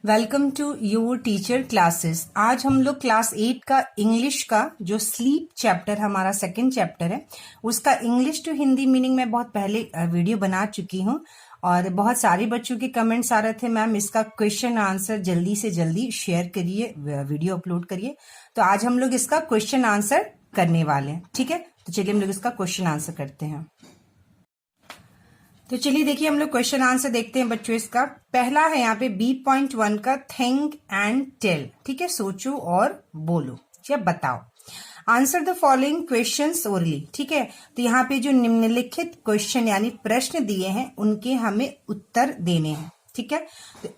Welcome to your teacher classes. आज हम लोग क्लास 8 का इंग्लिश का जो स्लीप चैप्टर हमारा सेकंड चैप्टर है उसका इंग्लिश टू हिंदी मीनिंग में बहुत पहले वीडियो बना चुकी हूँ और बहुत सारे बच्चों के कमेंट्स आ रहे थे, मैम इसका क्वेश्चन आंसर जल्दी से जल्दी शेयर करिए, वीडियो अपलोड करिए। तो आज हम लोग इसका क्वेश्चन आंसर करने वाले हैं। ठीक है, तो चलिए हम लोग इसका क्वेश्चन आंसर करते हैं। तो चलिए देखिए हम लोग क्वेश्चन आंसर देखते हैं बच्चों। इसका पहला है यहाँ पे B.1 का थिंक एंड टेल। ठीक है, सोचो और बोलो या बताओ। Answer the following questions orally. ठीक है, तो यहाँ पे जो निम्नलिखित क्वेश्चन यानी प्रश्न दिए हैं उनके हमें उत्तर देने हैं। ठीक है, तो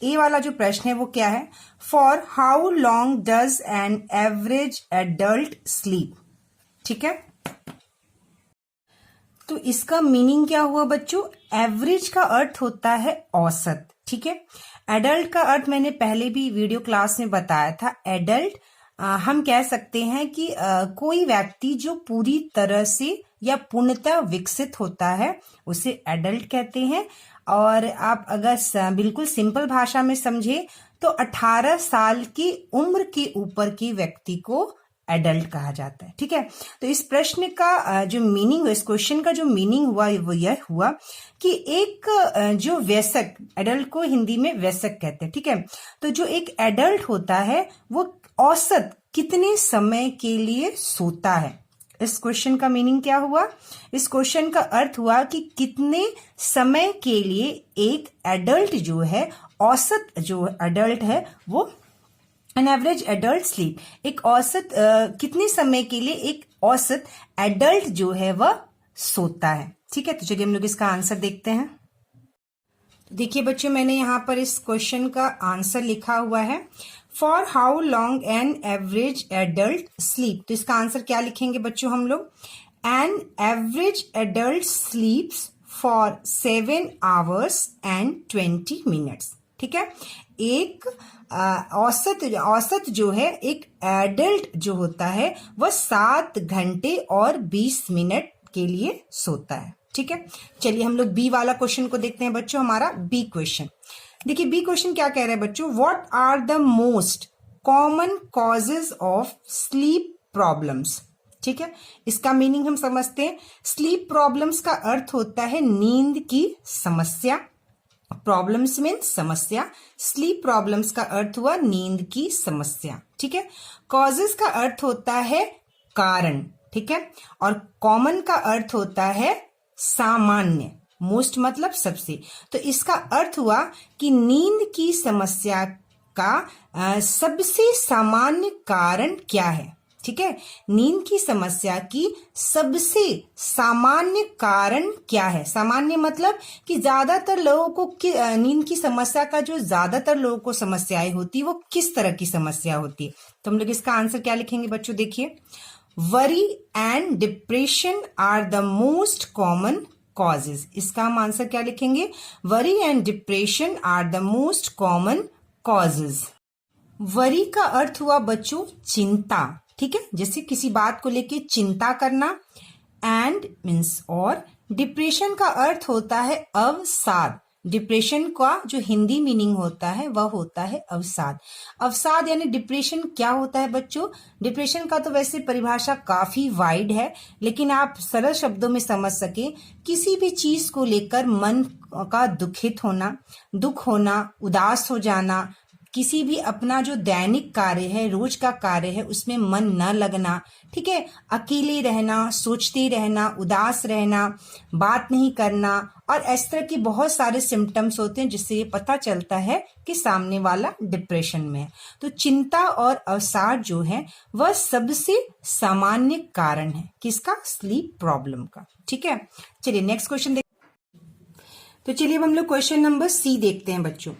ए वाला जो प्रश्न है वो क्या है? For how long does an average adult sleep. ठीक है, तो इसका मीनिंग क्या हुआ बच्चों? एवरेज का अर्थ होता है औसत। ठीक है, एडल्ट का अर्थ मैंने पहले भी वीडियो क्लास में बताया था। एडल्ट हम कह सकते हैं कि कोई व्यक्ति जो पूरी तरह से या पूर्णतः विकसित होता है उसे एडल्ट कहते हैं। और आप अगर बिल्कुल सिंपल भाषा में समझे तो 18 साल की उम्र के ऊपर के व्यक्ति को एडल्ट कहा जाता है। ठीक है, तो इस प्रश्न का जो मीनिंग, इस क्वेश्चन का जो मीनिंग हुआ वो यह हुआ कि एक जो वयस्क, एडल्ट को हिंदी में वयस्क कहते हैं। ठीक है, तो जो एक एडल्ट होता है वो औसत कितने समय के लिए सोता है। इस क्वेश्चन का मीनिंग क्या हुआ? इस क्वेश्चन का अर्थ हुआ कि कितने समय के लिए एक एडल्ट जो है, औसत जो एडल्ट है वो एन एवरेज एडल्ट स्लीप, एक औसत कितने समय के लिए एक औसत एडल्ट जो है वह सोता है। ठीक है, तो चलिए हम लोग इसका आंसर देखते हैं। देखिए बच्चों, मैंने यहाँ पर इस क्वेश्चन का आंसर लिखा हुआ है for how long an average adult sleep. तो इसका आंसर क्या लिखेंगे बच्चों हम लोग? An average adult स्लीप्स for 7 hours and 20 minutes। ठीक है, एक औसत जो है एक एडल्ट जो होता है वह 7 घंटे और 20 मिनट के लिए सोता है। ठीक है, चलिए हम लोग बी वाला क्वेश्चन को देखते हैं बच्चों। हमारा बी क्वेश्चन देखिए, बी क्वेश्चन क्या कह रहा है बच्चों? What are the most common causes of sleep problems. ठीक है, इसका मीनिंग हम समझते हैं। स्लीप प्रॉब्लम्स का अर्थ होता है नींद की समस्या। प्रॉब्लम्स मीन्स समस्या, स्लीप प्रॉब्लम्स का अर्थ हुआ नींद की समस्या। ठीक है, कॉजेस का अर्थ होता है कारण। ठीक है, और कॉमन का अर्थ होता है सामान्य। मोस्ट मतलब सबसे। तो इसका अर्थ हुआ कि नींद की समस्या का सबसे सामान्य कारण क्या है। ठीक है, नींद की समस्या की सबसे सामान्य कारण क्या है? सामान्य मतलब कि ज्यादातर लोगों को नींद की समस्या का जो ज्यादातर लोगों को समस्याएं होती है वो किस तरह की समस्या होती है? तो हम लोग इसका आंसर क्या लिखेंगे बच्चों? देखिए, worry and depression are the most common causes. इसका हम आंसर क्या लिखेंगे? Worry and depression are the most common causes. Worry का अर्थ हुआ बच्चों चिंता। ठीक है, जैसे किसी बात को लेके चिंता करना। एंड मीन्स और। डिप्रेशन का अर्थ होता है अवसाद। डिप्रेशन का जो हिंदी मीनिंग होता है वह होता है अवसाद। अवसाद यानी डिप्रेशन क्या होता है बच्चों? डिप्रेशन का तो वैसे परिभाषा काफी वाइड है, लेकिन आप सरल शब्दों में समझ सके, किसी भी चीज को लेकर मन का दुखित होना, दुख होना, उदास हो जाना, किसी भी अपना जो दैनिक कार्य है, रोज का कार्य है, उसमें मन न लगना। ठीक है, अकेले रहना, सोचते रहना, उदास रहना, बात नहीं करना, और इस तरह के बहुत सारे सिम्टम्स होते हैं जिससे ये पता चलता है कि सामने वाला डिप्रेशन में है। तो चिंता और अवसाद जो है वह सबसे सामान्य कारण है किसका? स्लीप प्रॉब्लम का। ठीक है, चलिए नेक्स्ट क्वेश्चन तो चलिए अब हम लोग क्वेश्चन नंबर सी देखते हैं बच्चों।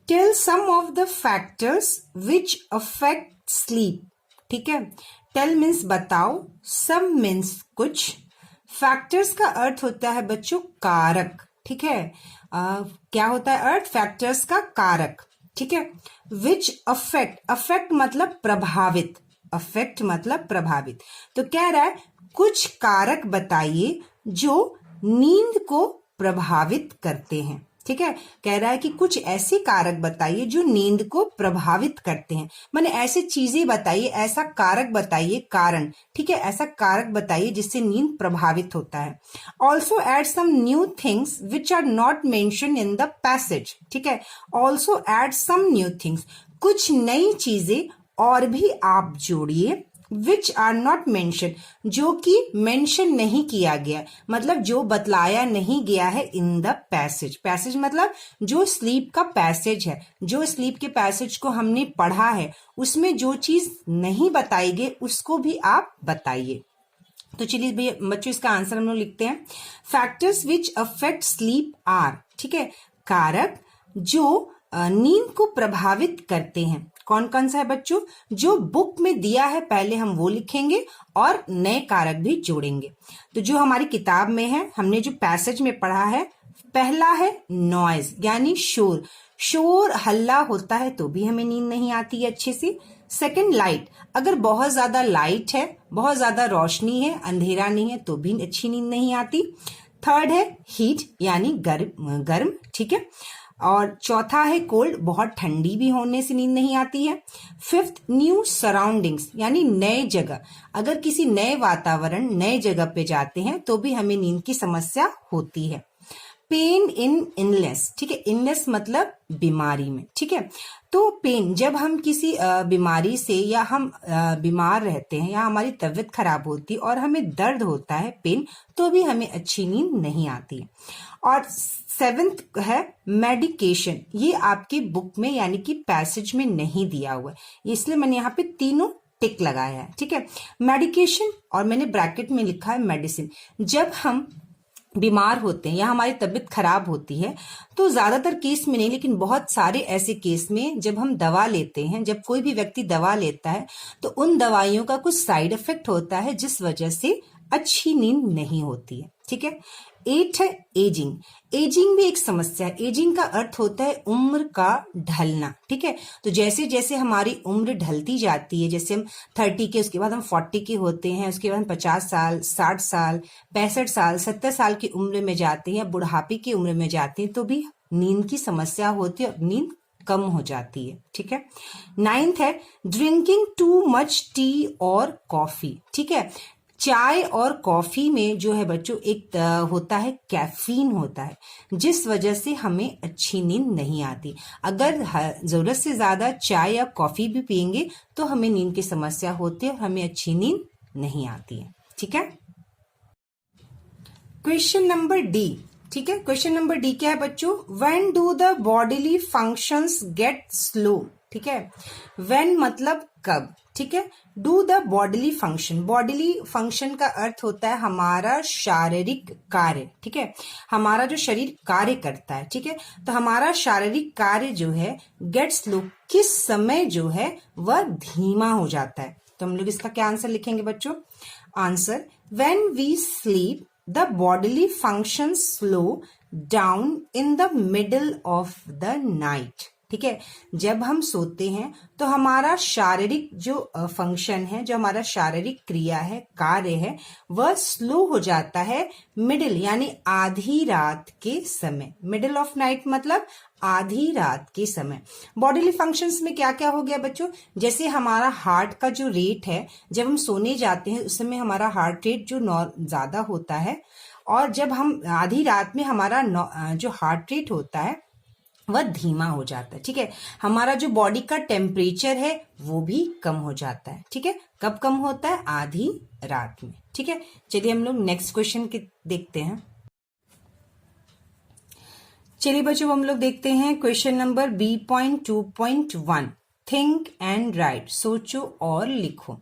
Tell some of the factors which affect sleep। ठीक है, tell means बताओ, some means कुछ, factors का अर्थ होता है बच्चों कारक। ठीक है, क्या होता है अर्थ? factors का कारक। ठीक है, which affect मतलब प्रभावित, affect मतलब प्रभावित। तो कह रहा है कुछ कारक बताइए जो नींद को प्रभावित करते हैं। ठीक है, कह रहा है कि कुछ ऐसे कारक बताइए जो नींद को प्रभावित करते हैं। माने ऐसी चीजें बताइए, ऐसा कारक बताइए, कारण, ठीक है, ऐसा कारक बताइए जिससे नींद प्रभावित होता है। Also add some new things which are not mention in the passage, ठीक है, also add some new things, कुछ नई चीजें और भी आप जोड़िए, विच आर नॉट मेंशन, जो कि मेंशन नहीं किया गया, मतलब जो बतलाया नहीं गया है इन द पैसेज। पैसेज मतलब जो स्लीप का पैसेज है, जो स्लीप के पैसेज को हमने पढ़ा है उसमें जो चीज नहीं बताई गई उसको भी आप बताइए। तो चलिए भैया बच्चों इसका आंसर हम लोग लिखते हैं। Factors which affect sleep are, ठीक है, कारक जो नींद को प्रभावित करते हैं। कौन कौन सा है बच्चों? जो बुक में दिया है पहले हम वो लिखेंगे और नए कारक भी जोड़ेंगे। तो जो हमारी किताब में है, हमने जो पैसेज में पढ़ा है, पहला है नॉइज यानी शोर, शोर हल्ला होता है तो भी हमें नींद नहीं आती है अच्छे से। सेकंड लाइट, अगर बहुत ज्यादा लाइट है, बहुत ज्यादा रोशनी है, अंधेरा नहीं है तो भी अच्छी नींद नहीं आती। थर्ड है हीट यानी गर्म, ठीक है। और चौथा है कोल्ड, बहुत ठंडी भी होने से नींद नहीं आती है। फिफ्थ न्यू सराउंडिंग्स यानी नए जगह, अगर किसी नए वातावरण नए जगह पे जाते हैं तो भी हमें नींद की समस्या होती है। पेन इन इलनेस, ठीक है, इलनेस मतलब बीमारी में, ठीक है। तो पेन, जब हम किसी बीमारी से या हम बीमार रहते हैं या हमारी तबीयत खराब होती है और हमें दर्द होता है, पेन, तो भी हमें अच्छी नींद नहीं आती है। और सेवेंथ है मेडिकेशन, ये आपकी बुक में यानी कि पैसेज में नहीं दिया हुआ है, इसलिए मैंने यहाँ पे तीनों टिक लगाया है, ठीक है। मेडिकेशन और मैंने ब्रैकेट में लिखा है मेडिसिन। जब हम बीमार होते हैं या हमारी तबीयत खराब होती है तो ज्यादातर केस में नहीं, लेकिन बहुत सारे ऐसे केस में जब हम दवा लेते हैं, जब कोई भी व्यक्ति दवा लेता है तो उन दवाइयों का कुछ साइड इफेक्ट होता है जिस वजह से अच्छी नींद नहीं होती है, ठीक है। 8 है एजिंग। एजिंग भी एक समस्या है। एजिंग का अर्थ होता है उम्र का ढलना, ठीक है। तो जैसे जैसे हमारी उम्र ढलती जाती है, जैसे हम 30 के, उसके बाद हम 40 के होते हैं, उसके बाद हम 50 साल, 60 साल, 65 साल, 70 साल की उम्र में जाते हैं, बुढ़ापे की उम्र में जाते हैं, तो भी नींद की समस्या होती है और नींद कम हो जाती है, ठीक है। 9th है ड्रिंकिंग टू मच टी और कॉफी, ठीक है। चाय और कॉफी में जो है बच्चों एक होता है कैफीन होता है, जिस वजह से हमें अच्छी नींद नहीं आती। अगर जरूरत से ज्यादा चाय या कॉफी भी पियेंगे तो हमें नींद की समस्या होती है और हमें अच्छी नींद नहीं आती है, ठीक है। क्वेश्चन नंबर डी, ठीक है। क्वेश्चन नंबर डी क्या है बच्चों? When do the bodily functions get slow, ठीक है। व्हेन मतलब कब, ठीक है। Do the bodily function, bodily function का अर्थ होता है हमारा शारीरिक कार्य, ठीक है, हमारा जो शरीर कार्य करता है, ठीक है। तो हमारा शारीरिक कार्य जो है गेट स्लो, किस समय जो है वह धीमा हो जाता है। तो हम लोग इसका क्या आंसर लिखेंगे बच्चों? Answer, when we sleep the bodily functions slow down in the middle of the night, ठीक है। जब हम सोते हैं तो हमारा शारीरिक जो फंक्शन है, जो हमारा शारीरिक क्रिया है, कार्य है, वह स्लो हो जाता है मिडिल यानी आधी रात के समय। मिडिल ऑफ नाइट मतलब आधी रात के समय। बॉडीली फंक्शंस में क्या क्या हो गया बच्चों? जैसे हमारा हार्ट का जो रेट है, जब हम सोने जाते हैं उस समय हमारा हार्ट रेट जो ज्यादा होता है, और जब हम आधी रात में हमारा जो हार्ट रेट होता है वह धीमा हो जाता है, ठीक है। हमारा जो बॉडी का टेम्परेचर है वो भी कम हो जाता है, ठीक है। कब कम होता है? आधी रात में, ठीक है। चलिए हम लोग नेक्स्ट क्वेश्चन के देखते हैं। चलिए बच्चों हम लोग देखते हैं question number B.2.1, think and right, सोचो और लिखो।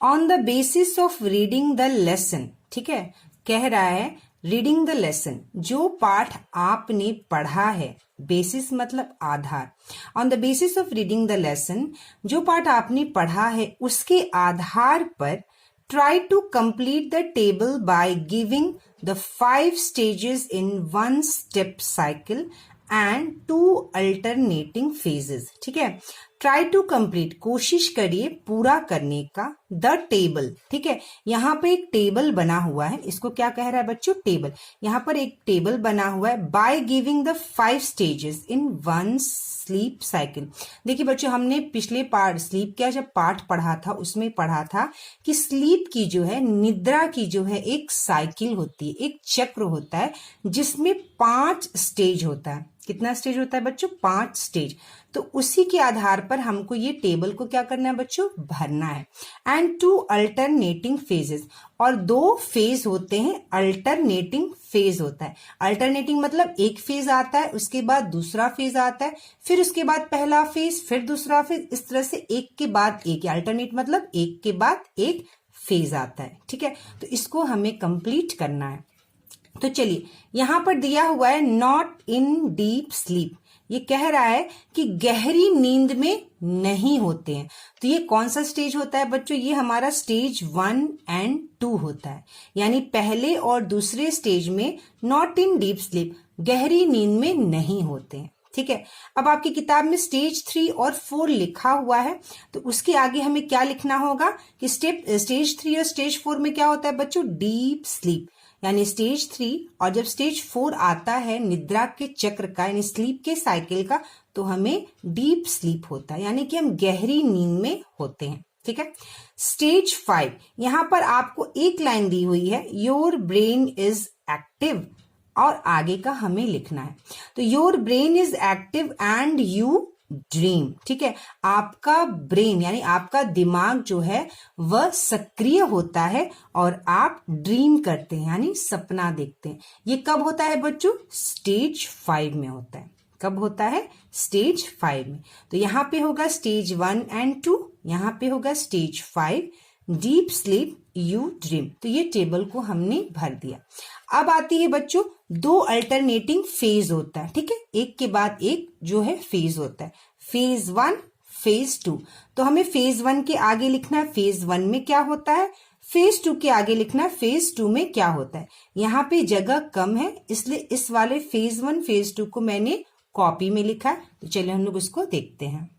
On the basis of reading the lesson, ठीक है, कह रहा है रीडिंग द लेसन, जो पाठ आपने पढ़ा है, बेसिस मतलब आधार, on the basis of reading the lesson, जो पाठ आपने पढ़ा है उसके आधार पर try to complete the table by giving the 5 stages in 1 step cycle and 2 alternating phases, ठीक है। ट्राई टू कंप्लीट, कोशिश करिए पूरा करने का, द टेबल, ठीक है। यहाँ पे एक टेबल बना हुआ है, इसको क्या कह रहा है बच्चों, टेबल। यहाँ पर एक टेबल बना हुआ है, by giving the 5 stages in one sleep cycle. देखिए बच्चों, हमने पिछले पार्ट स्लीप का जब पार्ट पढ़ा था उसमें पढ़ा था कि स्लीप की जो है, निद्रा की जो है एक साइकिल होती है, एक चक्र होता है जिसमें 5 स्टेज होता है। कितना स्टेज होता है बच्चों, 5 स्टेज। तो उसी के आधार पर हमको ये टेबल को क्या करना है बच्चों, भरना है। एंड 2 अल्टरनेटिंग फेजेस, और 2 फेज होते हैं, अल्टरनेटिंग फेज होता है। अल्टरनेटिंग मतलब एक फेज आता है, उसके बाद दूसरा फेज आता है, फिर उसके बाद पहला फेज, फिर दूसरा फेज, इस तरह से एक के बाद एक। अल्टरनेट मतलब एक के बाद एक फेज आता है, ठीक है। तो इसको हमें कंप्लीट करना है। तो चलिए, यहां पर दिया हुआ है नॉट इन डीप स्लीप, ये कह रहा है कि गहरी नींद में नहीं होते हैं। तो ये कौन सा स्टेज होता है बच्चों, ये हमारा स्टेज 1 एंड 2 होता है। यानी पहले और दूसरे स्टेज में नॉट इन डीप स्लीप, गहरी नींद में नहीं होते हैं, ठीक है। अब आपकी किताब में स्टेज 3 और 4 लिखा हुआ है, तो उसके आगे हमें क्या लिखना होगा कि स्टेज 3 और स्टेज 4 में क्या होता है बच्चों, डीप स्लीप। यानी स्टेज 3 और जब स्टेज 4 आता है निद्रा के चक्र का, यानी स्लीप के साइकिल का, तो हमें डीप स्लीप होता है, यानी कि हम गहरी नींद में होते हैं, ठीक है। स्टेज 5, यहां पर आपको एक लाइन दी हुई है, योर ब्रेन इज एक्टिव, और आगे का हमें लिखना है। तो your brain is active and you dream, ठीक है। आपका ब्रेन यानी आपका दिमाग जो है वह सक्रिय होता है और आप ड्रीम करते हैं, यानी सपना देखते हैं। ये कब होता है बच्चों, स्टेज 5 में होता है। कब होता है, स्टेज 5 में। तो यहां पे होगा स्टेज 1 एंड 2, यहां पे होगा stage 5, deep sleep, you dream. तो ये टेबल को हमने भर दिया। अब आती है बच्चों 2 अल्टरनेटिंग फेज होता है, ठीक है, एक के बाद एक जो है फेज होता है, फेज 1, फेज 2। तो हमें फेज 1 के आगे लिखना है फेज 1 में क्या होता है, फेज 2 के आगे लिखना है फेज 2 में क्या होता है। यहाँ पे जगह कम है, इसलिए इस वाले फेज 1 फेज 2 को मैंने कॉपी में लिखा है। तो चलिए हम लोग उसको देखते हैं।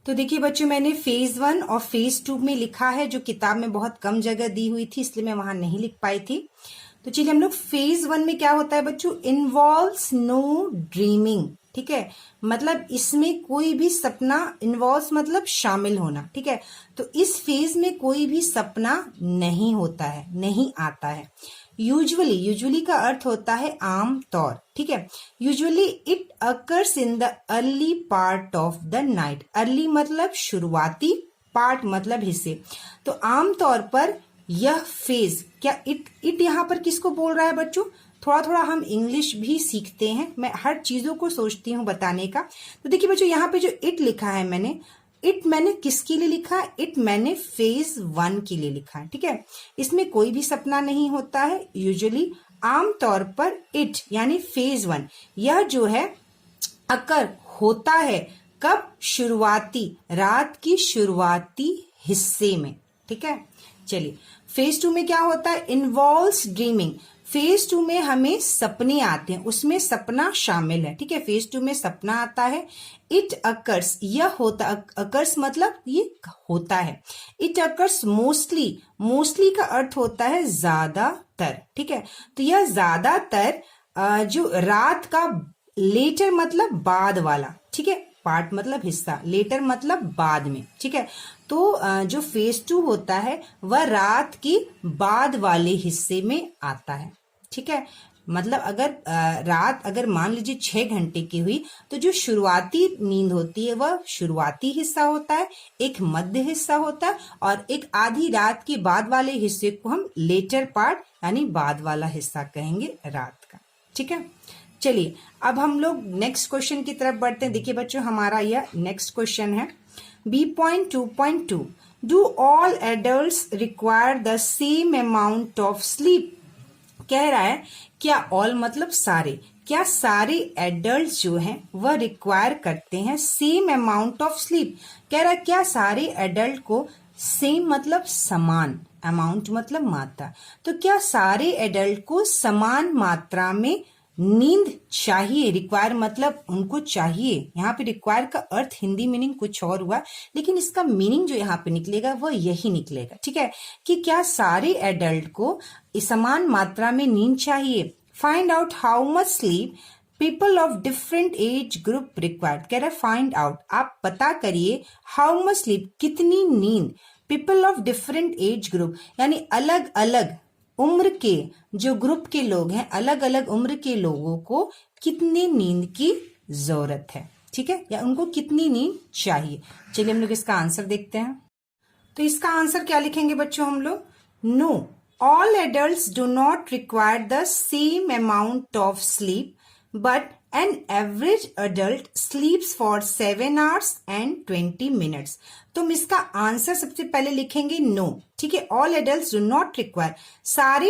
तो देखिए बच्चों, मैंने फेज 1 और फेज 2 में लिखा है, जो किताब में बहुत कम जगह दी हुई थी इसलिए मैं वहां नहीं लिख पाई थी। तो चलिए हम लोग फेज 1 में क्या होता है बच्चों, इन्वॉल्व्स नो ड्रीमिंग, ठीक है। मतलब इसमें कोई भी सपना, इन्वॉल्व्स मतलब शामिल होना, ठीक है। तो इस फेज में कोई भी सपना नहीं होता है, नहीं आता है। यूजुअली का अर्थ होता है आम तौर, ठीक है। Usually it occurs in the early part of the night, early मतलब शुरुआती, पार्ट मतलब हिस्से। तो आम तौर पर यह फेज, क्या इट यहाँ पर किसको बोल रहा है बच्चों, थोड़ा थोड़ा हम इंग्लिश भी सीखते हैं, मैं हर चीजों को सोचती हूँ बताने का। तो देखिए बच्चों, यहाँ पे जो इट लिखा है मैंने किसके लिए लिखा है, इट मैंने फेज 1 के लिए लिखा है, ठीक है। इसमें कोई भी सपना नहीं होता है यूजुअली, आमतौर पर इट यानी फेज 1 यह जो है अकर होता है कब, शुरुआती, रात की शुरुआती हिस्से में, ठीक है। चलिए फेज 2 में क्या होता है, इन्वॉल्व्स ड्रीमिंग। फेज 2 में हमें सपने आते हैं, उसमें सपना शामिल है, ठीक है। फेज 2 में सपना आता है। इट अकर्स, यह होता, अकर्स मतलब ये होता है। इट अकर्स मोस्टली, मोस्टली का अर्थ होता है ज्यादातर, ठीक है। तो यह ज्यादातर जो रात का, लेटर मतलब बाद वाला, ठीक है, पार्ट मतलब हिस्सा, लेटर मतलब बाद में, ठीक है। तो जो फेज 2 होता है वह रात की बाद वाले हिस्से में आता है, ठीक है। मतलब अगर रात अगर मान लीजिए 6 घंटे की हुई, तो जो शुरुआती नींद होती है वह शुरुआती हिस्सा होता है, एक मध्य हिस्सा होता है, और एक आधी रात के बाद वाले हिस्से को हम लेटर पार्ट यानी बाद वाला हिस्सा कहेंगे रात का, ठीक है। चलिए अब हम लोग नेक्स्ट क्वेश्चन की तरफ बढ़ते हैं। देखिए बच्चों, हमारा यह नेक्स्ट क्वेश्चन है B.2.2, do all adults require the same amount of sleep. कह रहा है क्या ऑल मतलब सारे, क्या सारे एडल्ट्स जो हैं वह रिक्वायर करते हैं सेम अमाउंट ऑफ स्लीप। कह रहा है क्या सारे एडल्ट को, सेम मतलब समान, अमाउंट मतलब मात्रा, तो क्या सारे एडल्ट को समान मात्रा में नींद चाहिए, रिक्वायर मतलब उनको चाहिए। यहाँ पे रिक्वायर का अर्थ हिंदी मीनिंग कुछ और हुआ, लेकिन इसका मीनिंग जो यहाँ पे निकलेगा वो यही निकलेगा, ठीक है, कि क्या सारे एडल्ट को समान मात्रा में नींद चाहिए। Find out how much sleep people of different age group required. कह रहा है फाइंड आउट, आप पता करिए, हाउ मच स्लीप कितनी नींद, people of different age group यानी अलग अलग उम्र के जो ग्रुप के लोग हैं, अलग अलग उम्र के लोगों को कितनी नींद की जरूरत है, ठीक है, या उनको कितनी नींद चाहिए। चलिए हम लोग इसका आंसर देखते हैं। तो इसका आंसर क्या लिखेंगे बच्चों हम लोग? No, all adults do not require the same amount of sleep but an average adult sleeps for 7 hours and 20 minutes। तो हम इसका आंसर सबसे पहले लिखेंगे नो, ठीक है। All adult do not require, सारे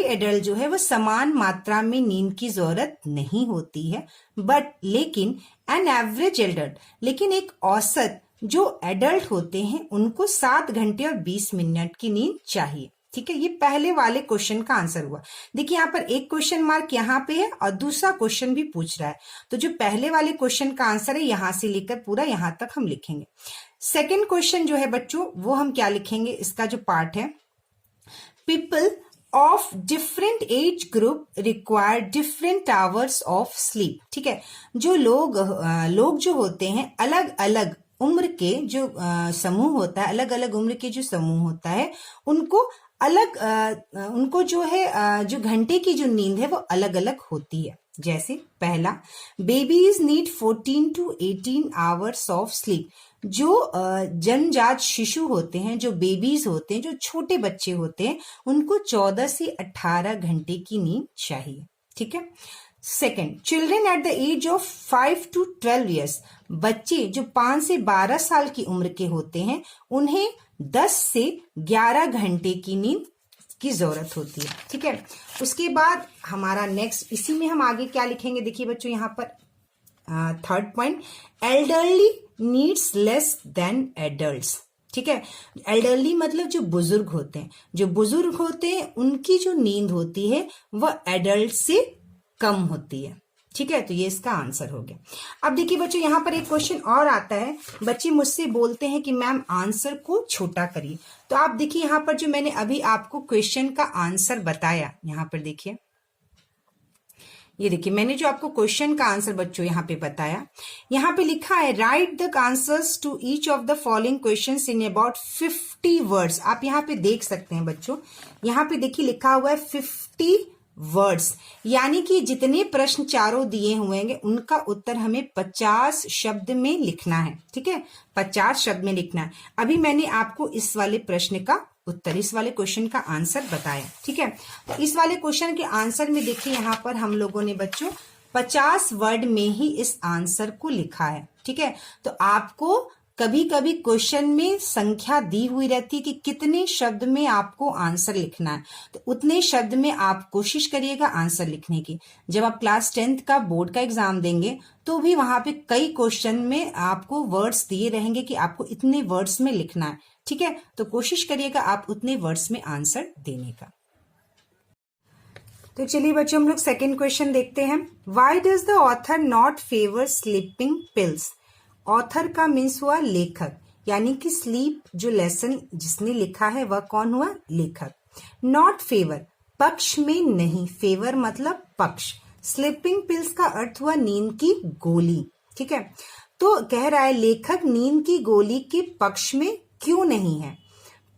एडल्ट जो है वो समान मात्रा में नींद की जरूरत नहीं होती है, बट लेकिन एन एवरेज एडल्ट, लेकिन एक औसत जो एडल्ट होते हैं उनको 7 घंटे और 20 मिनट की नींद चाहिए, ठीक है। ये पहले वाले क्वेश्चन का आंसर हुआ। देखिए यहाँ पर एक क्वेश्चन मार्क यहाँ पे है और दूसरा क्वेश्चन भी पूछ रहा है, तो जो पहले वाले क्वेश्चन का आंसर है यहां से लेकर पूरा यहां तक हम लिखेंगे। सेकंड क्वेश्चन जो है बच्चों वो हम क्या लिखेंगे, इसका जो पार्ट है, people of different age group require different hours of sleep, ठीक है। जो लोग जो होते हैं अलग अलग उम्र के जो समूह होता है, अलग अलग उम्र के जो समूह होता है उनको जो है जो घंटे की जो नींद है वो अलग अलग होती है। जैसे पहला, babies need 14 to 18 hours of sleep. जो जन्मजात शिशु होते हैं, जो बेबीज होते हैं, जो छोटे बच्चे होते हैं, उनको 14 से 18 घंटे की नींद चाहिए, ठीक है। Second, children at the age of 5 to 12 years, बच्चे जो 5 से 12 साल की उम्र के होते हैं उन्हें 10 से 11 घंटे की नींद की जरूरत होती है, ठीक है। उसके बाद हमारा नेक्स्ट, इसी में हम आगे क्या लिखेंगे, देखिए बच्चों यहाँ पर third point, elderly needs less than adults, ठीक है। एल्डरली मतलब जो बुजुर्ग होते हैं, जो बुजुर्ग होते हैं उनकी जो नींद होती है वह एडल्ट से कम होती है, ठीक है। तो ये इसका आंसर हो गया। अब देखिए बच्चों यहाँ पर एक क्वेश्चन और आता है, बच्चे मुझसे बोलते हैं कि मैम आंसर को छोटा करिए। तो आप देखिए यहाँ पर जो मैंने अभी आपको क्वेश्चन का आंसर बताया, यहाँ पर देखिए, ये देखिए मैंने जो आपको क्वेश्चन का आंसर बच्चों यहाँ पे बताया, यहाँ पे लिखा है write the answers to each of the following questions in about 50 words. आप यहाँ पे देख सकते हैं बच्चों, यहाँ पे देखिए लिखा हुआ है 50 वर्ड्स, यानी कि जितने प्रश्न चारों दिए हुए हैं उनका उत्तर हमें 50 शब्द में लिखना है, ठीक है, 50 शब्द में लिखना है। अभी मैंने आपको इस वाले प्रश्न का उत्तर, इस वाले क्वेश्चन का आंसर बताया, ठीक है। तो इस वाले क्वेश्चन के आंसर में देखिए यहाँ पर हम लोगों ने बच्चों 50 वर्ड में ही इस आंसर को लिखा है, ठीक है। तो आपको कभी कभी क्वेश्चन में संख्या दी हुई रहती है कि कितने शब्द में आपको आंसर लिखना है, तो उतने शब्द में आप कोशिश करिएगा आंसर लिखने की। जब आप क्लास 10th का बोर्ड का एग्जाम देंगे तो भी वहां पे कई क्वेश्चन में आपको वर्ड्स दिए रहेंगे कि आपको इतने वर्ड्स में लिखना है, ठीक है। तो कोशिश करिएगा आप उतने वर्ड्स में आंसर देने का। तो चलिए बच्चों हम लोग सेकेंड क्वेश्चन देखते हैं। Why does the author not favour sleeping pills. Author का मीन्स हुआ लेखक, यानी कि स्लीप जो लेसन जिसने लिखा है वह कौन हुआ, लेखक। नॉट फेवर पक्ष में नहीं, फेवर मतलब पक्ष। स्लीपिंग पिल्स का अर्थ हुआ नींद की गोली, ठीक है। तो कह रहा है लेखक नींद की गोली के पक्ष में क्यों नहीं है।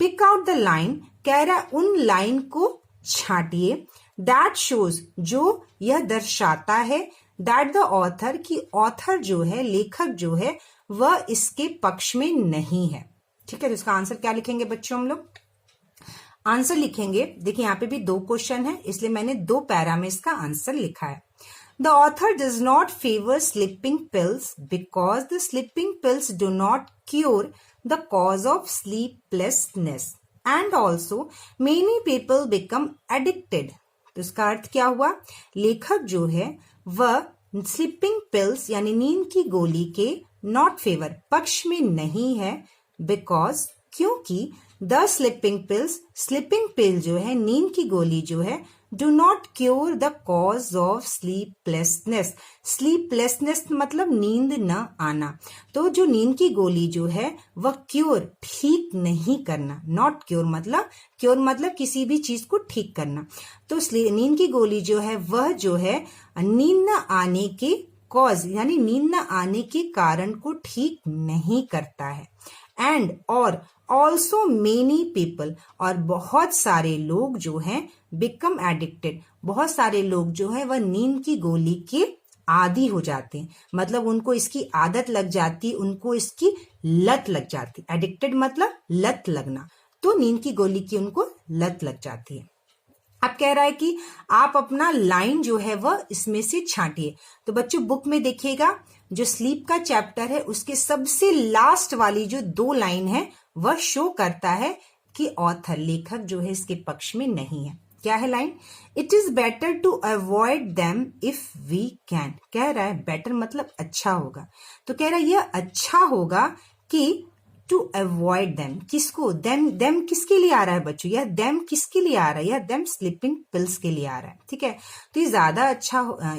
पिक आउट द लाइन, कह रहा है उन लाइन को छांटिए, दैट शोज जो यह दर्शाता है, दैट द ऑथर की ऑथर जो है, लेखक जो है वह इसके पक्ष में नहीं है, ठीक है। तो इसका आंसर क्या लिखेंगे बच्चों हम लोग, आंसर लिखेंगे, देखिए यहाँ पे भी 2 क्वेश्चन है इसलिए मैंने 2 पैरा में इसका आंसर लिखा है। The author does not favor sleeping pills because the sleeping pills do not cure the cause of sleeplessness and also many people become addicted। तो इसका अर्थ क्या हुआ, लेखक जो है वह स्लीपिंग पिल्स यानी नींद की गोली के नॉट फेवर पक्ष में नहीं है, बिकॉज क्योंकि द स्लीपिंग पिल्स, स्लीपिंग पिल जो है नींद की गोली जो है do not cure the cause of sleeplessness. Sleeplessness मतलब नींद न आना। तो जो नींद की गोली जो है वह क्योर ठीक नहीं करना। नॉट क्योर मतलब किसी भी चीज को ठीक करना। तो नींद की गोली जो है वह जो है नींद न आने के कॉज यानी नींद न आने के कारण को ठीक नहीं करता है। एंड और ऑल्सो मेनी पीपल और बहुत सारे लोग जो हैं बिकम एडिक्टेड। बहुत सारे लोग जो है वह नींद की गोली के आदी हो जाते हैं। मतलब उनको इसकी आदत लग जाती, उनको इसकी लत लग जाती। एडिक्टेड मतलब लत लगना। तो नींद की गोली की उनको लत लग जाती है। अब कह रहा है कि आप अपना लाइन जो है वह इसमें से छांटिए। तो बच्चों बुक में देखिएगा जो स्लीप का चैप्टर है उसके सबसे लास्ट वाली जो 2 लाइन है वह शो करता है कि ऑथर लेखक जो है इसके पक्ष में नहीं है। क्या है line? It is better to avoid them if we can. कह रहा है बेटर मतलब अच्छा होगा। तो कह रहा है यह अच्छा होगा कि टू अवॉइड देम। किसको? देम किसके लिए आ रहा है बच्चों? यह देम किसके लिए आ रहा है? यह देम स्लीपिंग पिल्स के लिए आ रहा है। ठीक है, तो ये ज्यादा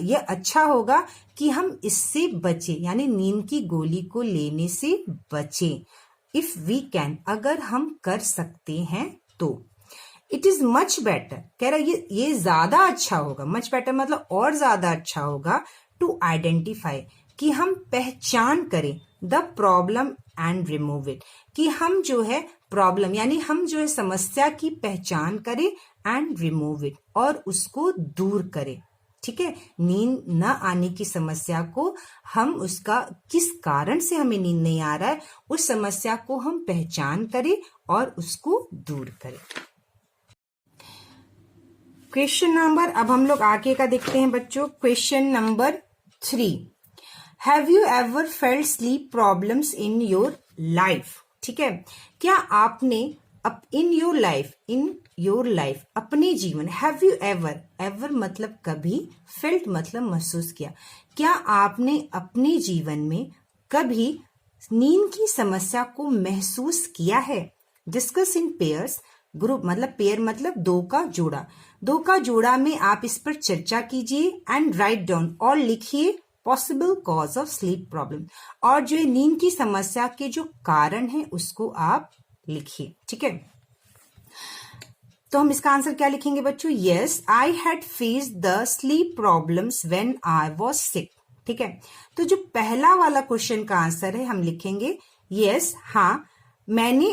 यह अच्छा होगा कि हम इससे बचे यानी नींद की गोली को लेने से बचे। इफ वी कैन अगर हम कर सकते हैं तो। इट इज मच बेटर कह रहा है ये ज्यादा अच्छा होगा। मच बेटर मतलब और ज्यादा अच्छा होगा। टू आइडेंटिफाई कि हम पहचान करें the problem and remove it. कि हम जो है प्रॉब्लम यानी हम जो है समस्या की पहचान करें एंड रिमूव इट और उसको दूर करें। ठीक है, नींद न आने की समस्या को हम उसका किस कारण से हमें नींद नहीं आ रहा है उस समस्या को हम पहचान करें और उसको दूर करें। क्वेश्चन नंबर अब हम लोग आगे का देखते हैं बच्चों। Question number 3, have you ever felt sleep problems in your life. ठीक है, क्या आपने इन योर लाइफ अपने जीवन, हैव यू एवर मतलब कभी, फेल्ट मतलब महसूस किया, क्या आपने अपने जीवन में कभी नींद की समस्या को महसूस किया है। डिस्कस इन पेयर्स, ग्रुप मतलब पेयर मतलब 2 का जोड़ा, 2 का जोड़ा में आप इस पर चर्चा कीजिए एंड राइट डाउन और लिखिए possible cause of sleep problem. और जो नींद की समस्या के जो कारण है उसको आप लिखिए। ठीक है, तो हम इसका आंसर क्या लिखेंगे बच्चों? Yes, I had faced the sleep problems when I was sick. ठीक है, तो जो पहला वाला क्वेश्चन का आंसर है हम लिखेंगे यस, हाँ मैंने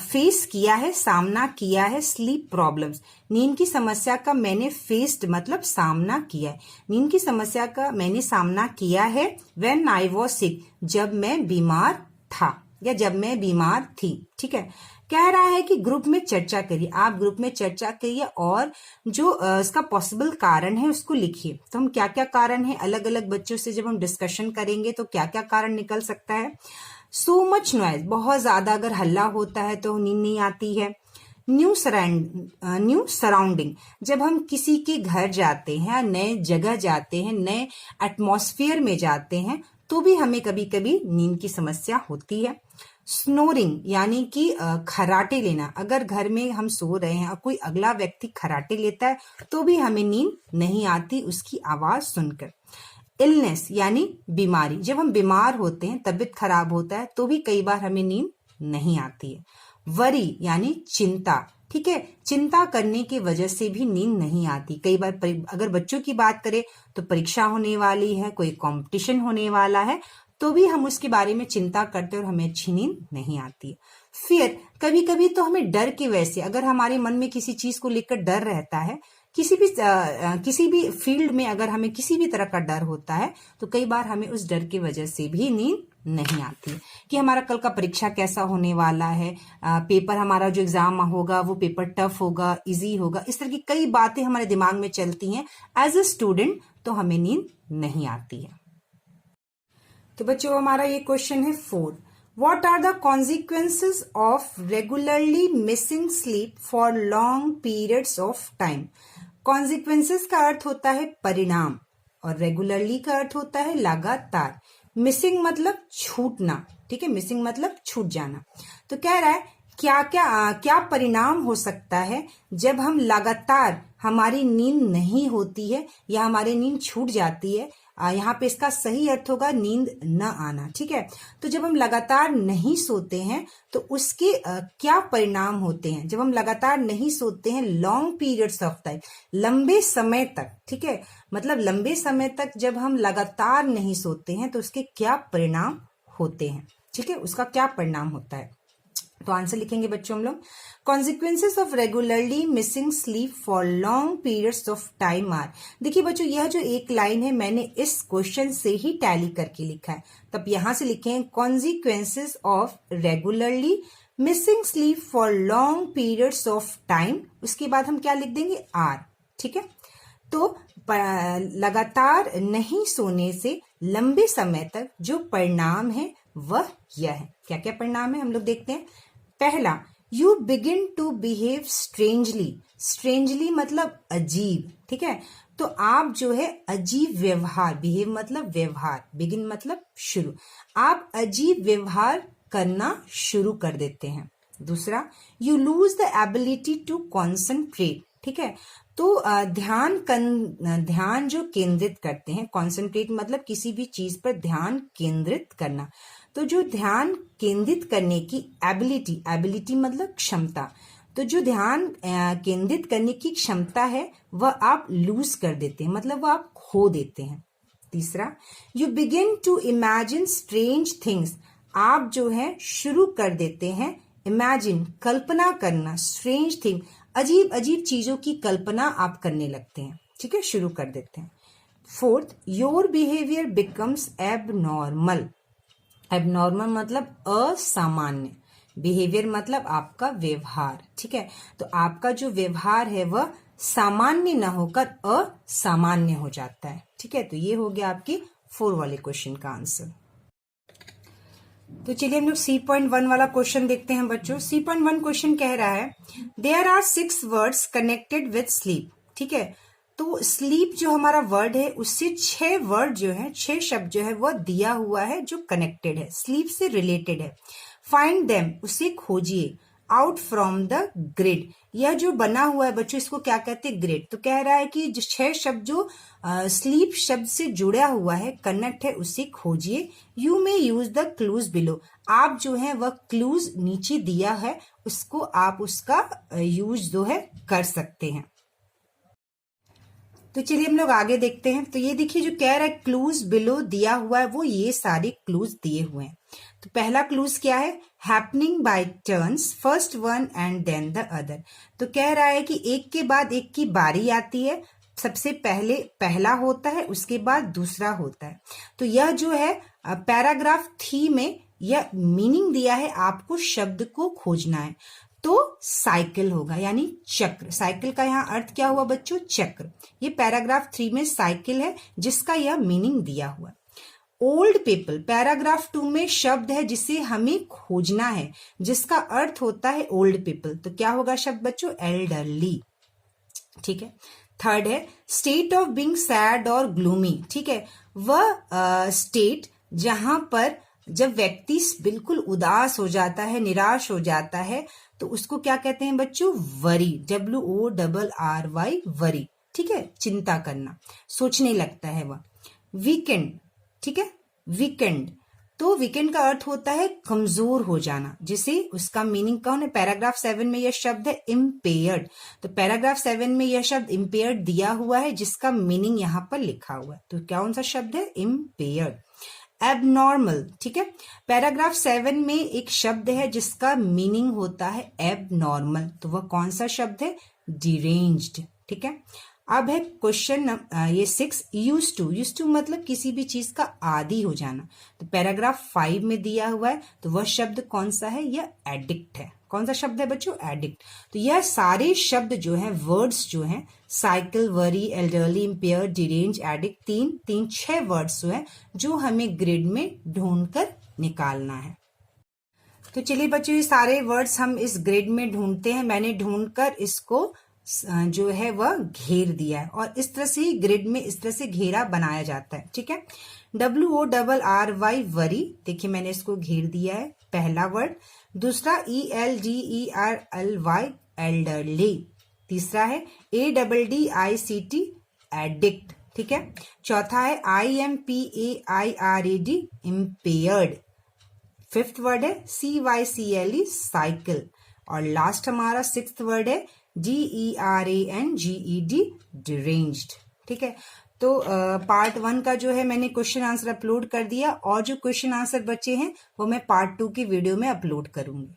फेस किया है, सामना किया है स्लीप प्रॉब्लम्स, नींद की समस्या का मैंने फेस्ड मतलब सामना किया है, नींद की समस्या का मैंने सामना किया है व्हेन आई वाज सिक, जब मैं बीमार था या जब मैं बीमार थी। ठीक है, कह रहा है कि ग्रुप में चर्चा करिए, आप ग्रुप में चर्चा करिए और जो इसका पॉसिबल कारण है उसको लिखिए। तो हम क्या क्या कारण है अलग अलग बच्चों से जब हम डिस्कशन करेंगे तो क्या क्या कारण निकल सकता है। सो मच नॉइज, बहुत ज्यादा अगर हल्ला होता है तो नींद नहीं आती है। न्यू सराउंडिंग, जब हम किसी के घर जाते हैं, नए जगह जाते हैं, नए एटमॉस्फेयर में जाते हैं तो भी हमें कभी कभी नींद की समस्या होती है। स्नोरिंग यानी कि खराटे लेना, अगर घर में हम सो रहे हैं और कोई अगला व्यक्ति खराटे लेता है तो भी हमें नींद नहीं आती उसकी आवाज सुनकर। इलनेस यानी बीमारी, जब हम बीमार होते हैं, तबीयत खराब होता है तो भी कई बार हमें नींद नहीं आती है। वरी यानी चिंता, ठीक है, चिंता करने की वजह से भी नींद नहीं आती। कई बार अगर बच्चों की बात करें तो परीक्षा होने वाली है, कोई कंपटीशन होने वाला है तो भी हम उसके बारे में चिंता करते हैं और हमें अच्छी नींद नहीं आती है। फिर कभी कभी तो हमें डर की वजह से, अगर हमारे मन में किसी चीज को लेकर डर रहता है, किसी भी फील्ड में अगर हमें किसी भी तरह का डर होता है तो कई बार हमें उस डर की वजह से भी नींद नहीं आती कि हमारा कल का परीक्षा कैसा होने वाला है, पेपर हमारा जो एग्जाम होगा वो पेपर टफ होगा, इजी होगा, इस तरह की कई बातें हमारे दिमाग में चलती हैं एज अ स्टूडेंट, तो हमें नींद नहीं आती है। तो बच्चों हमारा ये क्वेश्चन है 4, What are the consequences of regularly missing sleep for long periods of time? Consequences का अर्थ होता है परिणाम और regularly का अर्थ होता है लगातार। मिसिंग मतलब छूटना, ठीक है, मिसिंग मतलब छूट जाना। तो कह रहा है क्या परिणाम हो सकता है जब हम लगातार, हमारी नींद नहीं होती है या हमारी नींद छूट जाती है। यहाँ पे इसका सही अर्थ होगा नींद न आना, ठीक है। तो जब हम लगातार नहीं सोते हैं तो उसके क्या परिणाम होते हैं। जब हम लगातार नहीं सोते हैं लॉन्ग पीरियड्स ऑफ टाइम, लंबे समय तक, ठीक है, मतलब लंबे समय तक जब हम लगातार नहीं सोते हैं तो उसके क्या परिणाम होते हैं, ठीक है, उसका क्या परिणाम होता है। तो आंसर लिखेंगे बच्चों हम लोग, consequences of regularly missing sleep for long periods of time are. देखिए बच्चों, यह जो एक लाइन है मैंने इस क्वेश्चन से ही टैली करके लिखा है, तब यहां से लिखें consequences of regularly missing sleep for long periods of time, उसके बाद हम क्या लिख देंगे, आर, ठीक है। तो लगातार नहीं सोने से लंबे समय तक जो परिणाम है वह यह है। क्या क्या परिणाम है हम लोग देखते हैं। पहला, you begin to behave strangely. Strangely मतलब अजीब, ठीक है। तो आप जो है अजीब व्यवहार, बिहेव मतलब व्यवहार, बिगिन मतलब शुरू, आप अजीब व्यवहार करना शुरू कर देते हैं। दूसरा, you lose the ability to concentrate, ठीक है। तो ध्यान जो केंद्रित करते हैं, कॉन्सेंट्रेट मतलब किसी भी चीज पर ध्यान केंद्रित करना, तो जो ध्यान केंद्रित करने की एबिलिटी, एबिलिटी मतलब क्षमता, तो जो ध्यान केंद्रित करने की क्षमता है वह आप लूज कर देते हैं, मतलब वह आप खो देते हैं। तीसरा, you begin to imagine strange things, आप जो है शुरू कर देते हैं इमेजिन, कल्पना करना, स्ट्रेंज थिंग, अजीब अजीब चीजों की कल्पना आप करने लगते हैं, ठीक है, शुरू कर देते हैं। Fourth, your behaviour becomes abnormal. Abnormal मतलब असामान्य, बिहेवियर मतलब आपका व्यवहार, ठीक है। तो आपका जो व्यवहार है वह सामान्य न होकर असामान्य हो जाता है, ठीक है। तो ये हो गया आपकी 4 वाले क्वेश्चन का आंसर। तो चलिए हम लोग C.1 वाला क्वेश्चन देखते हैं बच्चों। C.1 क्वेश्चन कह रहा है there are 6 words connected with sleep, ठीक है। तो स्लीप जो हमारा वर्ड है उससे 6 वर्ड जो है, 6 शब्द जो है वह दिया हुआ है जो कनेक्टेड है, स्लीप से रिलेटेड है। फाइंड देम, उसे खोजिए, आउट फ्रॉम द ग्रिड, यह जो बना हुआ है बच्चों इसको क्या कहते हैं, ग्रिड। तो कह रहा है कि जो 6 शब्द जो स्लीप शब्द से जुड़ा हुआ है, कनेक्ट है, उसे खोजिए। You may use the clues below, आप जो है वह क्लूज नीचे दिया है उसको आप उसका यूज जो है कर सकते हैं। तो चलिए हम लोग आगे देखते हैं। तो ये देखिए जो कह रहा है क्लूज बिलो दिया हुआ है, वो ये सारे क्लूज दिए हुए हैं। तो पहला क्लूज क्या है, happening by turns, first one and then the other. तो कह रहा है कि एक के बाद एक की बारी आती है, सबसे पहले पहला होता है उसके बाद दूसरा होता है। तो यह जो है पैराग्राफ 3 में यह मीनिंग दिया है, आपको शब्द को खोजना है। तो साइकिल होगा यानी चक्र, साइकिल का यहाँ अर्थ क्या हुआ बच्चों, चक्र। ये पैराग्राफ 3 में साइकिल है जिसका यह मीनिंग दिया हुआ। ओल्ड पीपल, पैराग्राफ 2 में शब्द है जिसे हमें खोजना है, जिसका अर्थ होता है ओल्ड पीपल। तो क्या होगा शब्द बच्चों, एल्डरली, ठीक है। थर्ड है स्टेट ऑफ बीइंग सैड और ग्लूमी, ठीक है। वह स्टेट जहां पर जब व्यक्ति बिल्कुल उदास हो जाता है, निराश हो जाता है, तो उसको क्या कहते हैं बच्चों, वरी, WORRY, वरी, ठीक है, चिंता करना, सोचने लगता है वह। वीकेंड, ठीक है, वीकेंड, तो वीकेंड का अर्थ होता है कमजोर हो जाना, जिसे उसका मीनिंग कौन है, पैराग्राफ 7 में यह शब्द है इम्पेयर्ड। तो पैराग्राफ 7 में यह शब्द इम्पेयर्ड दिया हुआ है जिसका मीनिंग यहां पर लिखा हुआ है। तो कौन सा शब्द है, इम्पेयर्ड। एबनॉर्मल, ठीक है, पैराग्राफ 7 में एक शब्द है जिसका मीनिंग होता है एबनॉर्मल, तो वह कौन सा शब्द है, डिरेंज्ड, ठीक है। अब है क्वेश्चन ये 6, यूज टू मतलब किसी भी चीज का आदी हो जाना। तो पैराग्राफ 5 में दिया हुआ है, तो वह शब्द कौन सा है, यह एडिक्ट है। कौन सा शब्द है बच्चों, एडिक्ट। तो यह सारे शब्द जो हैं, वर्ड्स जो हैं, cycle, worry, elderly, empire, derange, addict, 6 words जो हैं जो हमें ग्रिड में ढूंढकर निकालना है। तो चलिए बच्चों ये सारे वर्ड्स हम इस ग्रिड में ढूंढते हैं। मैंने ढूंढकर इसको जो है वह घेर दिया है, और इस तरह से ही ग्रिड में इस तरह से घेरा बनाया जाता है। ठीक है, WORRY वरी, देखिए मैंने इसको घेर दिया है, पहला वर्ड। दूसरा ELDERLY एल्डरली, तीसरा है ADDICT एडिक्ट। ठीक है, चौथा है IMPAIRAD इम्पेयर्ड। फिफ्थ वर्ड है CYCLE साइकिल, और लास्ट हमारा सिक्स्थ वर्ड है DERANGED डिरेंज्ड। ठीक है, तो पार्ट 1 का जो है मैंने क्वेश्चन आंसर अपलोड कर दिया, और जो क्वेश्चन आंसर बचे हैं वो मैं पार्ट 2 की वीडियो में अपलोड करूंगी।